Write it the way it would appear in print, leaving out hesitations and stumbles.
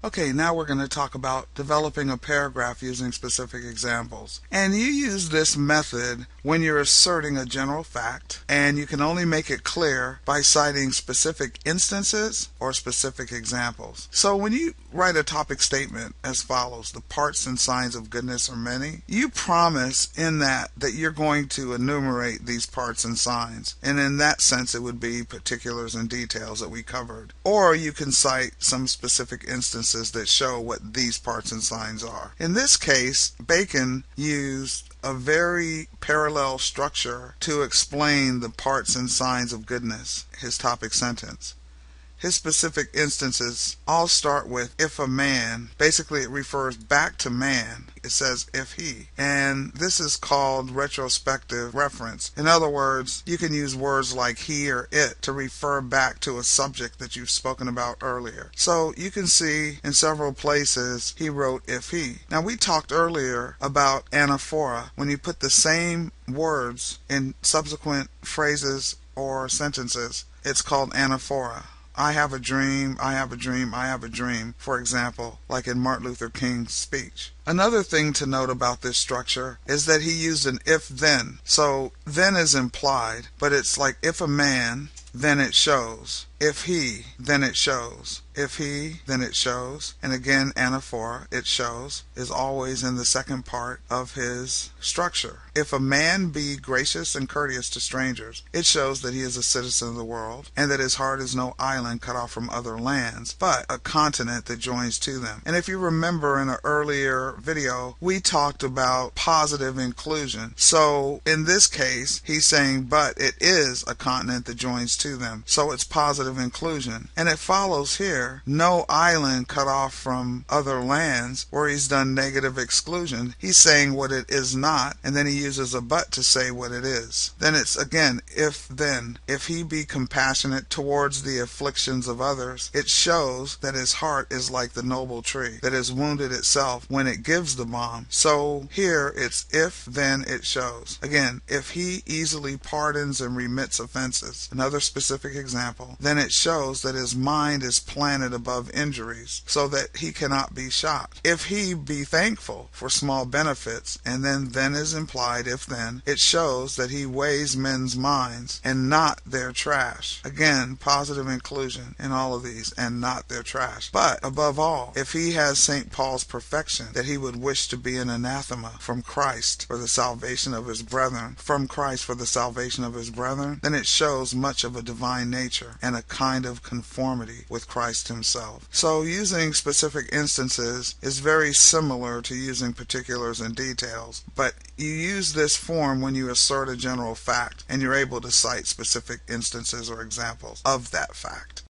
Okay, now we're going to talk about developing a paragraph using specific examples. And you use this method when you're asserting a general fact, and you can only make it clear by citing specific instances or specific examples. So when you write a topic statement as follows: the parts and signs of goodness are many, you promise in that you're going to enumerate these parts and signs. And in that sense, it would be particulars and details that we covered. Or you can cite some specific instances that show what these parts and signs are. In this case, Bacon used a very parallel structure to explain the parts and signs of goodness, his topic sentence. His specific instances all start with if a man. Basically, it refers back to man. It says if he. And this is called retrospective reference. In other words, you can use words like he or it to refer back to a subject that you've spoken about earlier. So you can see in several places he wrote if he. Now, we talked earlier about anaphora. When you put the same words in subsequent phrases or sentences, it's called anaphora. I have a dream, I have a dream, I have a dream, for example, like in Martin Luther King's speech. Another thing to note about this structure is that he used an if-then. So then is implied, but it's like if a man, then it shows. If he, then it shows. If he, then it shows. And again, anaphora, it shows, is always in the second part of his structure. If a man be gracious and courteous to strangers, it shows that he is a citizen of the world, and that his heart is no island cut off from other lands, but a continent that joins to them. And if you remember in an earlier video, we talked about positive inclusion. So in this case, he's saying, but it is a continent that joins to them. So it's positive inclusion. And it follows here, no island cut off from other lands, where he's done negative exclusion. He's saying what it is not, and then he uses a but to say what it is. Then it's again, if then. If he be compassionate towards the afflictions of others, it shows that his heart is like the noble tree that is wounded itself when it gives the balm. So here it's if then it shows. Again, if he easily pardons and remits offenses, another specific example, then it shows that his mind is planted above injuries, so that he cannot be shocked. If he be thankful for small benefits, and then is implied if then, it shows that he weighs men's minds and not their trash. Again, positive inclusion in all of these, and not their trash. But above all, if he has St. Paul's perfection, that he would wish to be an anathema from Christ for the salvation of his brethren, then it shows much of a divine nature and a kind of conformity with Christ himself. So using specific instances is very similar to using particulars and details, but you use this form when you assert a general fact, and you're able to cite specific instances or examples of that fact.